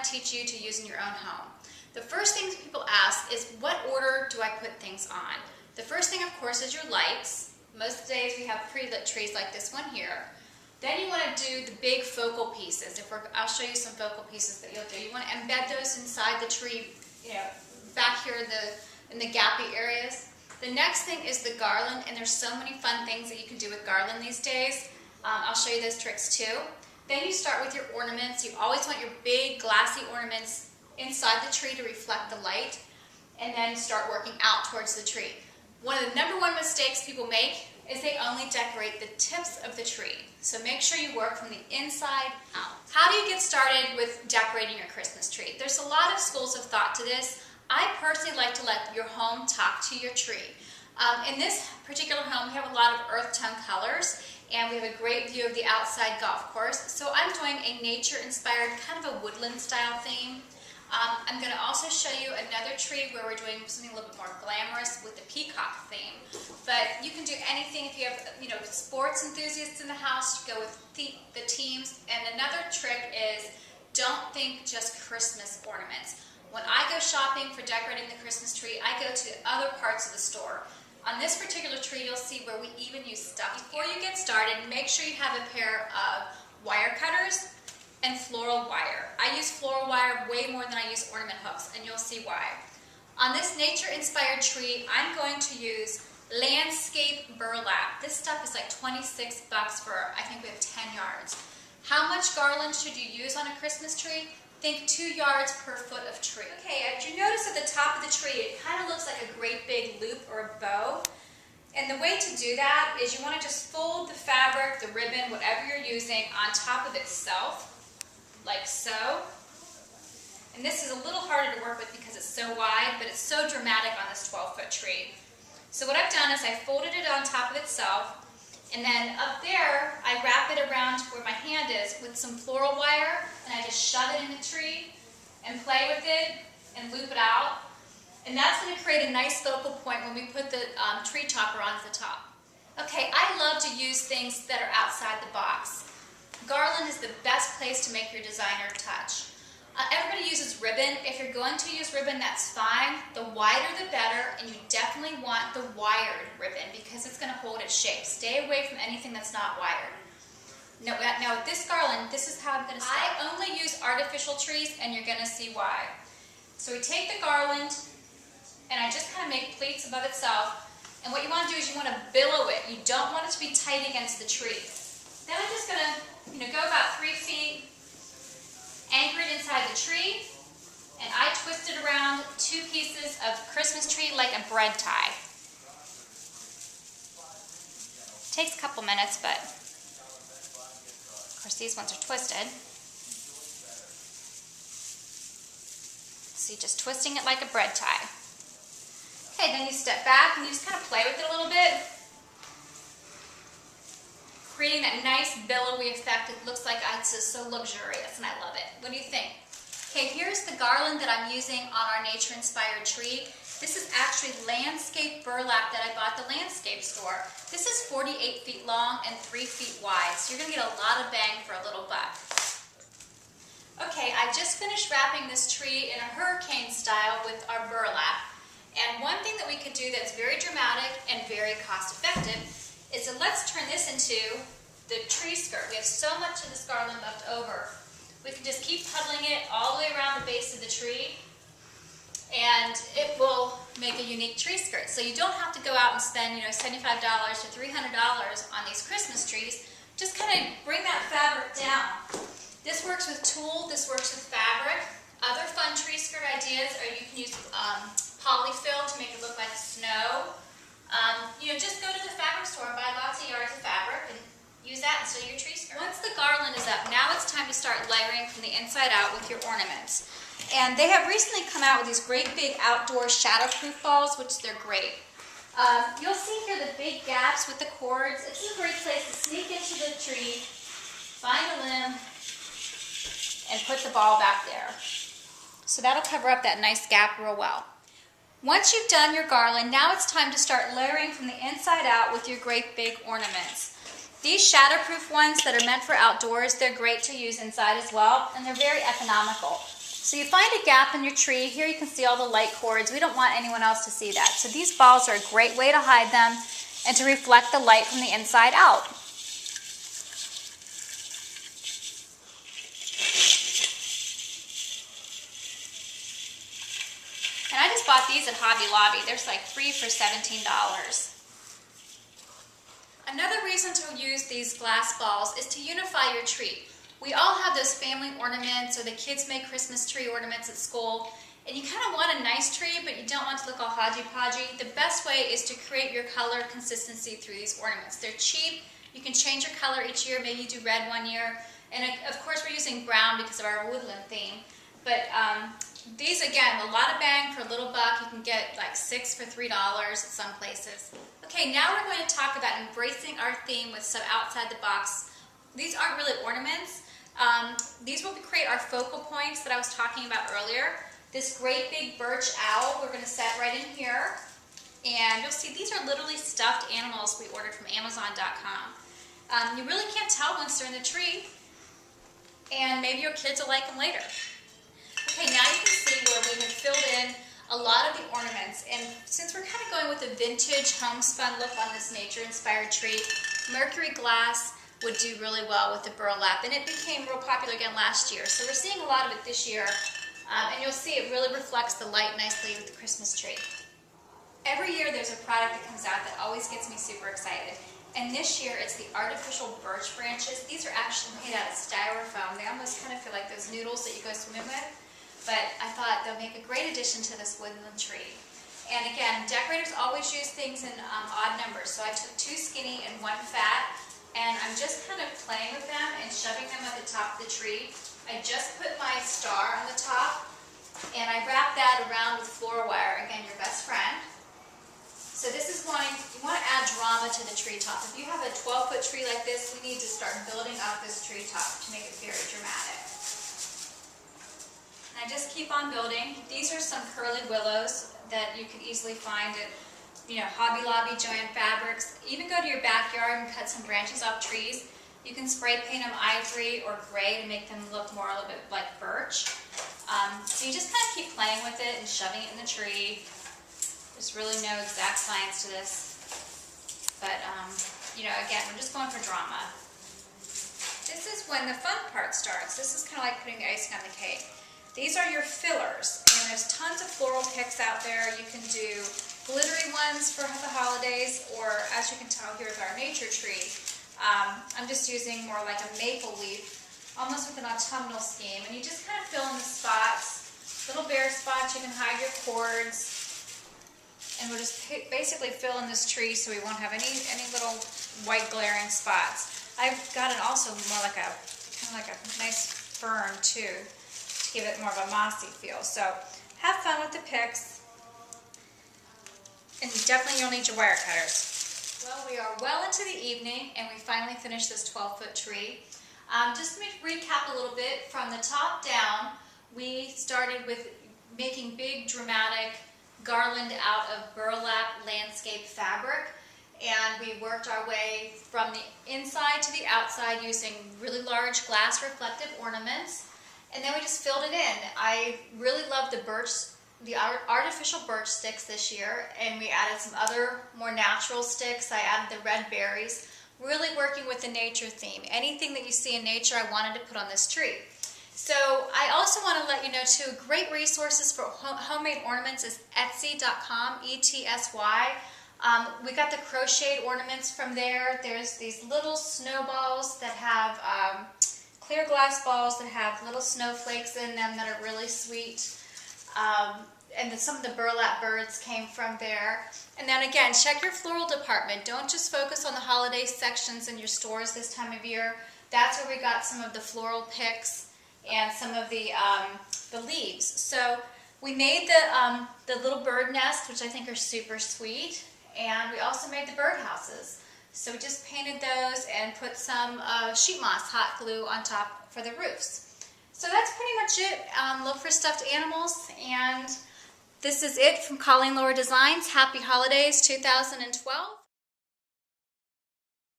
to teach you to use in your own home. The first thing people ask is, what order do I put things on? The first thing, of course, is your lights. Most days we have pre-lit trees like this one here. Then you want to do the big focal pieces. I'll show you some focal pieces that you'll do. You want to embed those inside the tree, back here in the gappy areas. The next thing is the garland, and there's so many fun things that you can do with garland these days. I'll show you those tricks too. Then you start with your ornaments. You always want your big glassy ornaments inside the tree to reflect the light, and then start working out towards the tree. One of the #1 mistakes people make is they only decorate the tips of the tree. So make sure you work from the inside out. How do you get started with decorating your Christmas tree? There's a lot of schools of thought to this. I personally like to let your home talk to your tree. In this particular home, we have a lot of earth tone colors, and we have a great view of the outside golf course. So I'm doing a nature-inspired, kind of a woodland style theme. I'm going to also show you another tree where we're doing something a little bit more glamorous with the peacock theme. But you can do anything if you have, sports enthusiasts in the house, go with the teams. And another trick is, don't think just Christmas ornaments. When I go shopping for decorating the Christmas tree, I go to other parts of the store. On this particular tree, you'll see where we even use stuff. Before you get started, make sure you have a pair of wire cutters and floral wire. I use floral wire way more than I use ornament hooks, and you'll see why. On this nature-inspired tree, I'm going to use landscape burlap. This stuff is like 26 bucks for, I think we have 10 yards. How much garland should you use on a Christmas tree? Think 2 yards per foot of tree. Okay, as you notice at the top of the tree, it kind of looks like a great big loop or a bow. And the way to do that is you want to just fold the fabric, the ribbon, whatever you're using, on top of itself, like so. And this is a little harder to work with because it's so wide, but it's so dramatic on this 12-foot tree. So what I've done is I folded it on top of itself, and then up there, I wrap it around where my hand is with some floral wire, and I just shove it in the tree and play with it and loop it out. And that's going to create a nice focal point when we put the tree topper on the top. Okay, I love to use things that are outside the box. Garland is the best place to make your designer touch. Everybody uses ribbon. If you're going to use ribbon, that's fine. The wider the better, and you definitely want the wired ribbon because it's going to hold its shape. Stay away from anything that's not wired. Now with this garland, this is how I'm going to start. I only use artificial trees, and you're going to see why. So we take the garland, and I just kind of make pleats above itself. And what you want to do is you want to billow it. You don't want it to be tight against the tree. Then I'm just going to go about 3 feet, anchor it inside the tree, and I twist it around 2 pieces of Christmas tree like a bread tie. Takes a couple minutes, but of course these ones are twisted. See, just twisting it like a bread tie. Okay, then you step back and you just kind of play with it a little bit, creating that nice billowy effect. It looks like it's just so luxurious, and I love it. What do you think? Okay, here's the garland that I'm using on our nature-inspired tree. This is actually landscape burlap that I bought at the landscape store. This is 48 feet long and 3 feet wide, so you're going to get a lot of bang for a little buck. Okay, I just finished wrapping this tree in a hurricane style with our burlap. And one thing that we could do that's very dramatic and very cost-effective is that let's turn this into the tree skirt. We have so much of this garland left over. We can just keep puddling it all the way around the base of the tree, and it will make a unique tree skirt. So you don't have to go out and spend $75 to $300 on these Christmas trees. Just kind of bring that fabric down. This works with tulle, this works with fabric. Other fun tree skirt ideas are you can use polyfill to make it look like snow. Just go to the fabric store and buy lots of yards of fabric and use that instead of your tree skirt. Once the garland is up, now it's time to start layering from the inside out with your ornaments. And they have recently come out with these great big outdoor shadowproof balls, which they're great. You'll see here the big gaps with the cords. It's a great place to sneak into the tree, find a limb, and put the ball back there. So that'll cover up that nice gap real well. Once you've done your garland, now it's time to start layering from the inside out with your great big ornaments. These shadowproof ones that are meant for outdoors, they're great to use inside as well, and they're very economical. So you find a gap in your tree. Here you can see all the light cords. We don't want anyone else to see that. So these balls are a great way to hide them and to reflect the light from the inside out. And I just bought these at Hobby Lobby. There's like 3 for $17. Another reason to use these glass balls is to unify your tree. We all have those family ornaments, or the kids make Christmas tree ornaments at school, and you kind of want a nice tree, but you don't want to look all hodgy-podgy. The best way is to create your color consistency through these ornaments. They're cheap. You can change your color each year. Maybe you do red one year. And of course, we're using brown because of our woodland theme. But these, again, a lot of bang for a little buck. You can get like 6 for $3 at some places. Okay, now we're going to talk about embracing our theme with some outside the box. These aren't really ornaments. These will create our focal points that I was talking about earlier. This great big birch owl we're going to set right in here. And you'll see these are literally stuffed animals we ordered from Amazon.com. You really can't tell once they're in the tree. And maybe your kids will like them later. Okay, now you can see where we have filled in a lot of the ornaments. And since we're kind of going with a vintage homespun look on this nature-inspired tree, mercury glass would do really well with the burlap. And it became real popular again last year. So we're seeing a lot of it this year. And you'll see it really reflects the light nicely with the Christmas tree. Every year there's a product that comes out that always gets me super excited. And this year it's the artificial birch branches. These are actually made out of styrofoam. They almost kind of feel like those noodles that you go swimming with. But I thought they'll make a great addition to this woodland tree. And again, decorators always use things in odd numbers. So I took 2 skinny and 1 fat, and I'm just kind of playing with them and shoving them at the top of the tree. I just put my star on the top, and I wrap that around with floral wire. Again, your best friend. So this is you want to add drama to the treetop. If you have a 12-foot tree like this, we need to start building up this treetop to make it very dramatic. And I just keep on building. These are some curly willows that you can easily find at Hobby Lobby, Joann Fabrics. Even go to your backyard and cut some branches off trees. You can spray paint them ivory or gray to make them look more a little bit like birch. So you just kind of keep playing with it and shoving it in the tree. There's really no exact science to this. But, again, we're just going for drama. This is when the fun part starts. This is kind of like putting the icing on the cake. These are your fillers, and there's tons of floral picks out there. You can do glittery ones for the holidays, or as you can tell here with our nature tree, I'm just using more like a maple leaf, almost with an autumnal scheme. And you just kind of fill in the spots, little bare spots. You can hide your cords. And we'll just basically fill in this tree so we won't have any little white glaring spots. I've got it also more like kind of like a nice fern too, to give it more of a mossy feel. So have fun with the picks. And definitely you'll need your wire cutters. Well, we are well into the evening, and we finally finished this 12-foot tree. Just to recap a little bit, from the top down, we started with making big, dramatic garland out of burlap landscape fabric, and we worked our way from the inside to the outside using really large glass reflective ornaments, and then we just filled it in. I really love the artificial birch sticks this year, and we added some other more natural sticks. I added the red berries, really working with the nature theme. Anything that you see in nature I wanted to put on this tree. So I also want to let you know too, great resources for homemade ornaments is Etsy.com, E-T-S-Y. We got the crocheted ornaments from there. There's these little snowballs that have clear glass balls that have little snowflakes in them that are really sweet. And then some of the burlap birds came from there. And then again, check your floral department. Don't just focus on the holiday sections in your stores this time of year. That's where we got some of the floral picks and some of the leaves. So we made the little bird nest, which I think are super sweet, and we also made the bird houses. So we just painted those and put some sheet moss hot glue on top for the roofs. So that's pretty much it. Look for stuffed animals, and this is it from Colleen, Lora Designs. Happy Holidays 2012.